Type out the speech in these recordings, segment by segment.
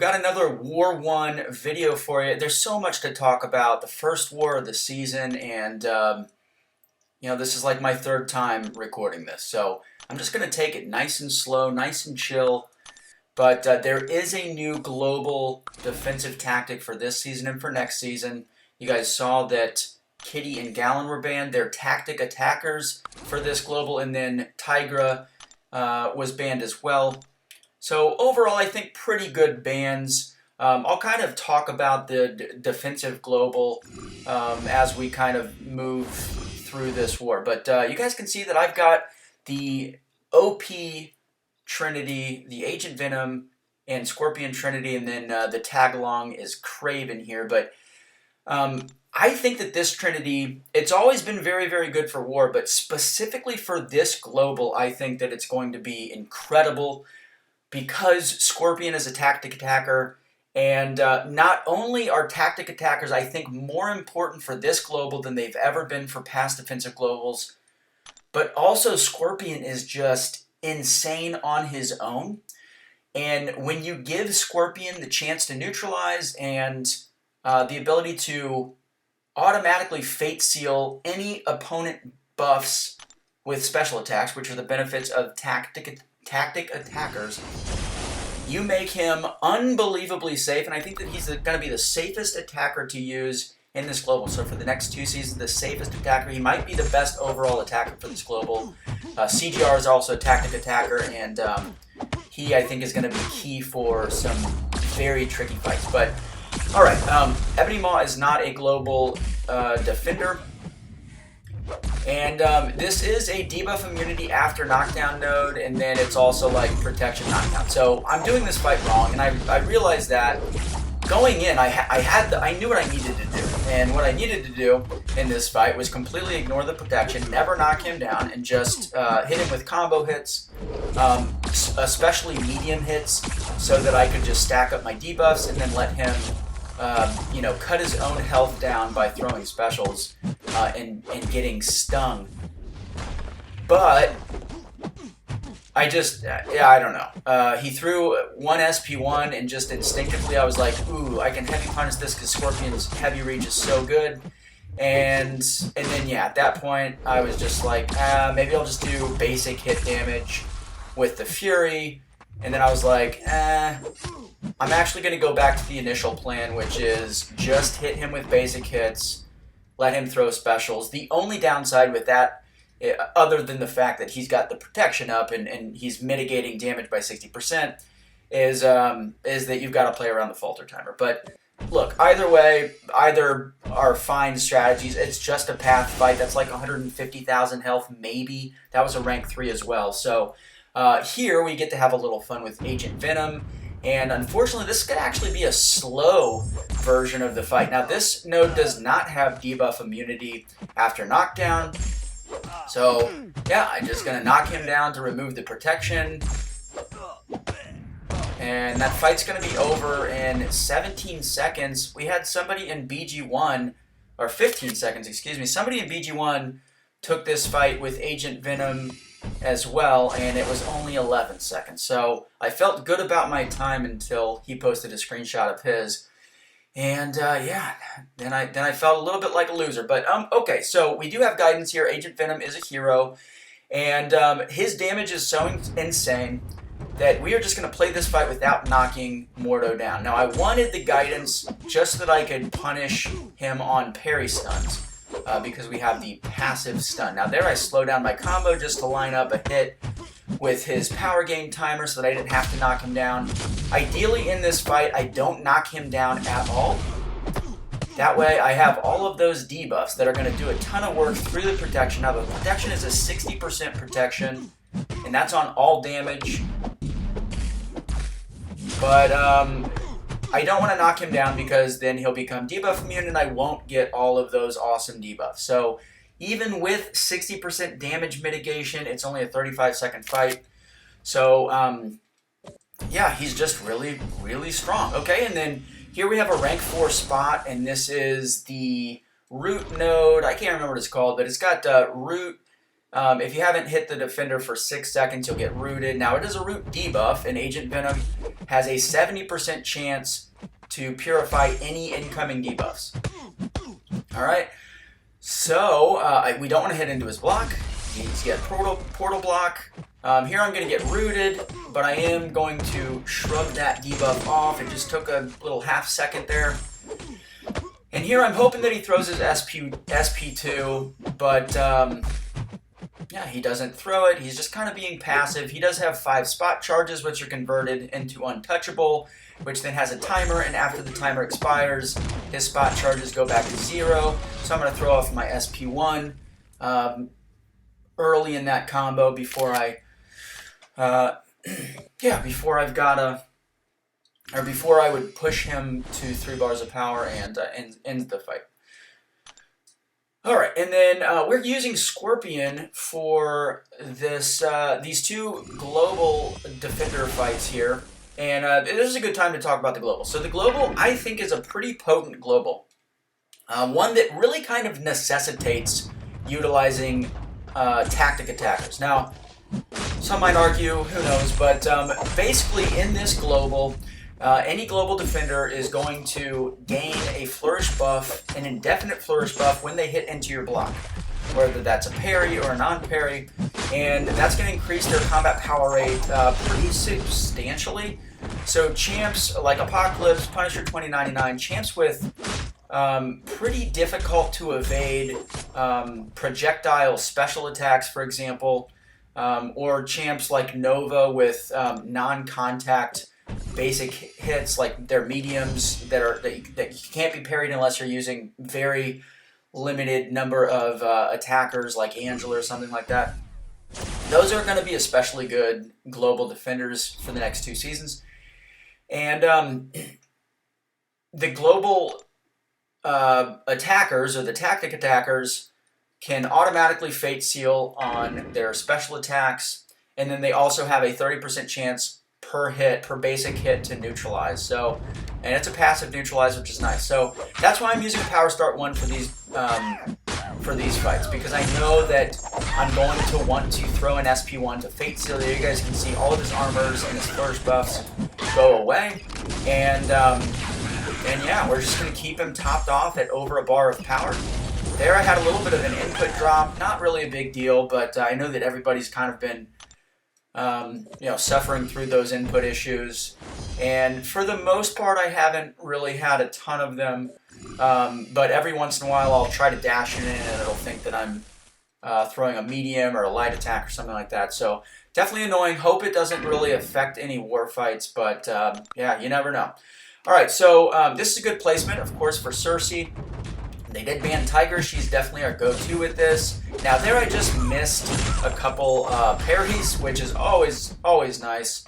got another War 1 video for you. There's so much to talk about. The first war of the season, and this is like my third time recording this. So I'm just going to take it nice and slow, nice and chill. But there is a new global defensive tactic for this season and for next season. You guys saw that Kitty and Gallon were banned. They're tactic attackers for this global, and then Tigra was banned as well. So overall, I think pretty good bans. I'll kind of talk about the defensive global as we kind of move through this war. But you guys can see that I've got the OP Trinity, the Agent Venom, and Scorpion Trinity, and then the tag-along is Craven here. But I think that this Trinity, it's always been very, very good for war, but specifically for this global, I think that it's going to be incredible because Scorpion is a tactic attacker, and not only are tactic attackers, I think, more important for this global than they've ever been for past defensive globals, but also Scorpion is just insane on his own. And when you give Scorpion the chance to neutralize and the ability to automatically fate seal any opponent buffs with special attacks, which are the benefits of tactic attackers, you make him unbelievably safe, and I think that he's going to be the safest attacker to use in this global. So for the next 2 seasons, the safest attacker. He might be the best overall attacker for this global. CGR is also a tactic attacker, and he, I think, is going to be key for some very tricky fights. But, alright, Ebony Maw is not a global defender. And this is a debuff immunity after knockdown node, and then it's also like protection knockdown. So I'm doing this fight wrong, and I realized that going in, I knew what I needed to do. And what I needed to do in this fight was completely ignore the protection, never knock him down, and just hit him with combo hits, especially medium hits, so that I could just stack up my debuffs and then let him cut his own health down by throwing specials and getting stung. But I just, I don't know. He threw one SP1 and just instinctively I was like, ooh, I can heavy punish this because Scorpion's heavy reach is so good. And then, yeah, at that point, I was just like, maybe I'll just do basic hit damage with the Fury. And then I was like, I'm actually going to go back to the initial plan, which is just hit him with basic hits, let him throw specials. The only downside with that, other than the fact that he's got the protection up and he's mitigating damage by 60%, is that you've got to play around the falter timer. But look, either way, either are fine strategies. It's just a path fight. That's like 150,000 health, maybe. That was a rank 3 as well. So here we get to have a little fun with Agent Venom. And unfortunately, this could actually be a slow version of the fight. Now, this node does not have debuff immunity after knockdown. So, yeah, I'm just going to knock him down to remove the protection. And that fight's going to be over in 17 seconds. We had somebody in BG1, or 15 seconds, excuse me. Somebody in BG1 took this fight with Agent Venom as well, and it was only 11 seconds. So I felt good about my time until he posted a screenshot of his. And yeah, then I felt a little bit like a loser. But okay, so we do have guidance here. Agent Venom is a hero, and his damage is so insane that we are just going to play this fight without knocking Mordo down. Now, I wanted the guidance just so that I could punish him on parry stuns, because we have the passive stun. Now there I slow down my combo just to line up a hit with his power game timer so that I didn't have to knock him down. Ideally in this fight, I don't knock him down at all. That way I have all of those debuffs that are going to do a ton of work through the protection. Now the protection is a 60% protection, and that's on all damage. But I don't want to knock him down because then he'll become debuff immune and I won't get all of those awesome debuffs. So even with 60% damage mitigation, it's only a 35-second fight. So, yeah, he's just really, really strong. Okay, and then here we have a rank 4 spot, and this is the root node. I can't remember what it's called, but it's got root If you haven't hit the defender for 6 seconds, you'll get rooted. Now, it is a root debuff, and Agent Venom has a 70% chance to purify any incoming debuffs. Alright, so we don't want to hit into his block. He's got portal block. Here I'm going to get rooted, but I am going to shrug that debuff off. It just took a little half second there. And here I'm hoping that he throws his SP2, but yeah, he doesn't throw it. He's just kind of being passive. He does have 5 spot charges, which are converted into untouchable, which then has a timer, and after the timer expires, his spot charges go back to 0. So I'm going to throw off my SP1 early in that combo before before I would push him to 3 bars of power and end the fight. Alright, and then we're using Scorpion for these 2 global defender fights here. And this is a good time to talk about the global. So the global, I think, is a pretty potent global. One that really kind of necessitates utilizing tactic attackers. Now, some might argue, who knows, but basically in this global, any global defender is going to gain a flourish buff, an indefinite flourish buff, when they hit into your block, whether that's a parry or a non-parry, and that's going to increase their combat power rate pretty substantially. So champs like Apocalypse, Punisher 2099, champs with pretty difficult to evade projectile special attacks, for example, or champs like Nova with non-contact basic hits, like their mediums that can't be parried unless you're using very limited number of attackers like Angela or something like that. Those are going to be especially good global defenders for the next 2 seasons. And the global attackers, or the tactic attackers, can automatically fate seal on their special attacks, and then they also have a 30% chance per basic hit to neutralize. So, and it's a passive neutralize, which is nice. So that's why I'm using a Power Start 1 for these fights, because I know that I'm going to want to throw an SP1 to fate seal. There you guys can see all of his armors and his flourish buffs go away, and yeah, we're just going to keep him topped off at over a bar of power. There I had a little bit of an input drop, not really a big deal, but I know that everybody's kind of been suffering through those input issues, and for the most part I haven't really had a ton of them, but every once in a while I'll try to dash it in and it'll think that I'm throwing a medium or a light attack or something like that. So definitely annoying. Hope it doesn't really affect any war fights, but yeah, you never know. Alright, so this is a good placement, of course, for Cersei. They did ban Tiger. She's definitely our go-to with this. Now there I just missed a couple parries, which is always nice.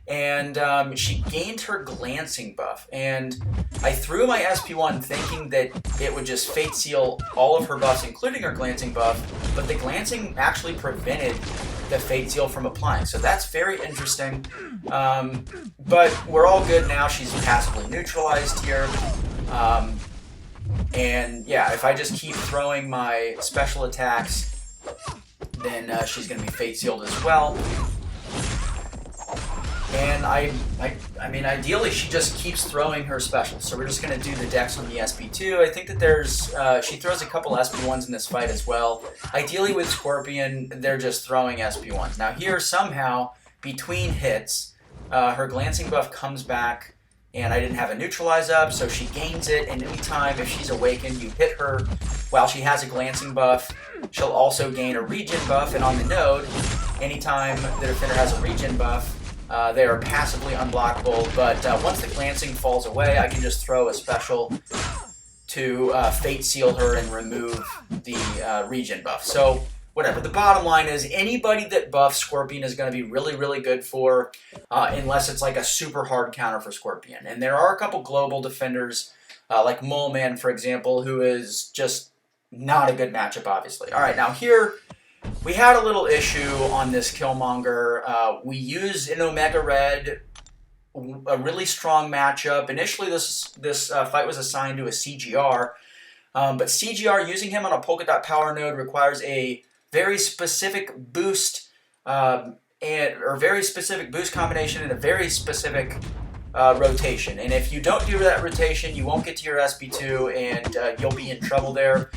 And she gained her glancing buff. And I threw my SP1 thinking that it would just fate seal all of her buffs, including her glancing buff. But the glancing actually prevented the fate seal from applying. So that's very interesting. But we're all good now. She's passively neutralized here. And yeah, if I just keep throwing my special attacks, then she's going to be fate sealed as well. And I mean, ideally she just keeps throwing her specials. So we're just going to do the dex on the SP2. I think that there's, she throws a couple SP1s in this fight as well. Ideally with Scorpion, they're just throwing SP1s. Now here, somehow, between hits, her glancing buff comes back, and I didn't have a neutralize up, so she gains it, and anytime if she's awakened, you hit her while she has a glancing buff, she'll also gain a regen buff, and on the node, anytime the defender has a regen buff, they are passively unblockable, but once the glancing falls away, I can just throw a special to fate seal her and remove the regen buff. So whatever. The bottom line is anybody that buffs Scorpion is going to be really, really good for, unless it's like a super hard counter for Scorpion. And there are a couple global defenders, like Mole Man, for example, who is just not a good matchup, obviously. All right, now here we had a little issue on this Killmonger. We used in Omega Red a really strong matchup. Initially, this fight was assigned to a CGR, but CGR using him on a polka dot power node requires a very specific boost or very specific boost combination and a very specific rotation. And if you don't do that rotation, you won't get to your SP2 and you'll be in trouble there.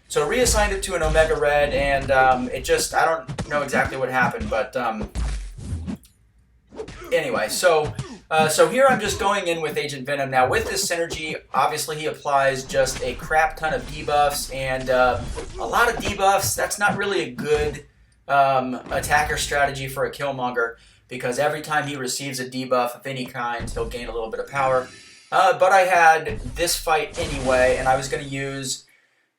So reassigned it to an Omega Red, and I don't know exactly what happened, but anyway, so here I'm just going in with Agent Venom. Now with this synergy, obviously he applies just a crap ton of debuffs, and a lot of debuffs. That's not really a good attacker strategy for a Killmonger, because every time he receives a debuff of any kind, he'll gain a little bit of power. But I had this fight anyway, and I was going to use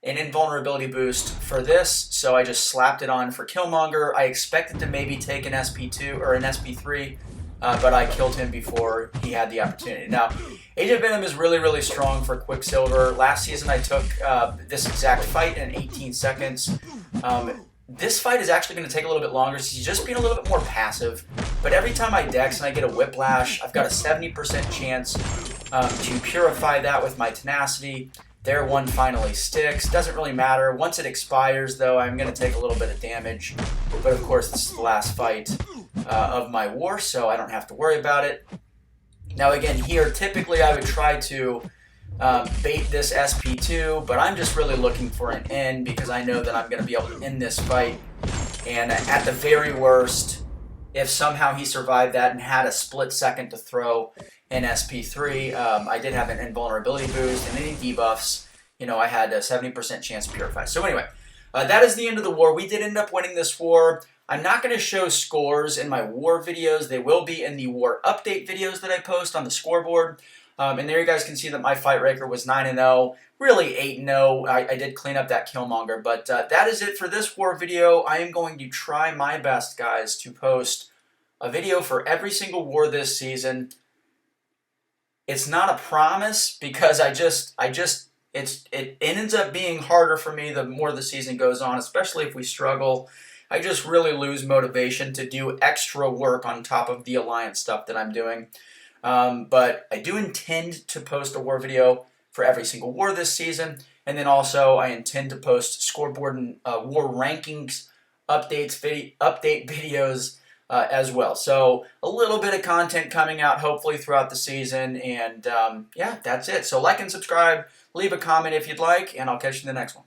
an invulnerability boost for this, so I just slapped it on for Killmonger. I expected to maybe take an SP2 or an SP3, but I killed him before he had the opportunity. Now, Agent Venom is really, really strong for Quicksilver. Last season I took this exact fight in 18 seconds. This fight is actually going to take a little bit longer, so he's just being a little bit more passive. But every time I dex and I get a Whiplash, I've got a 70% chance to purify that with my tenacity. There, one finally sticks. Doesn't really matter. Once it expires, though, I'm going to take a little bit of damage. But of course, this is the last fight of my war, so I don't have to worry about it. Now again, here, typically I would try to bait this SP2, but I'm just really looking for an end because I know that I'm going to be able to end this fight. And at the very worst, if somehow he survived that and had a split second to throw in SP3, I did have an invulnerability boost and any debuffs, I had a 70% chance to purify. So anyway, that is the end of the war. We did end up winning this war. I'm not going to show scores in my war videos. They will be in the war update videos that I post on the scoreboard. And there you guys can see that my fight record was 9-0, really 8-0. I did clean up that Killmonger, but that is it for this war video. I am going to try my best, guys, to post a video for every single war this season. It's not a promise because it ends up being harder for me the more the season goes on, especially if we struggle. I just really lose motivation to do extra work on top of the Alliance stuff that I'm doing. But I do intend to post a war video for every single war this season, and then also I intend to post scoreboard and war rankings update videos as well. So a little bit of content coming out hopefully throughout the season, and yeah, that's it. So like and subscribe, leave a comment if you'd like, and I'll catch you in the next one.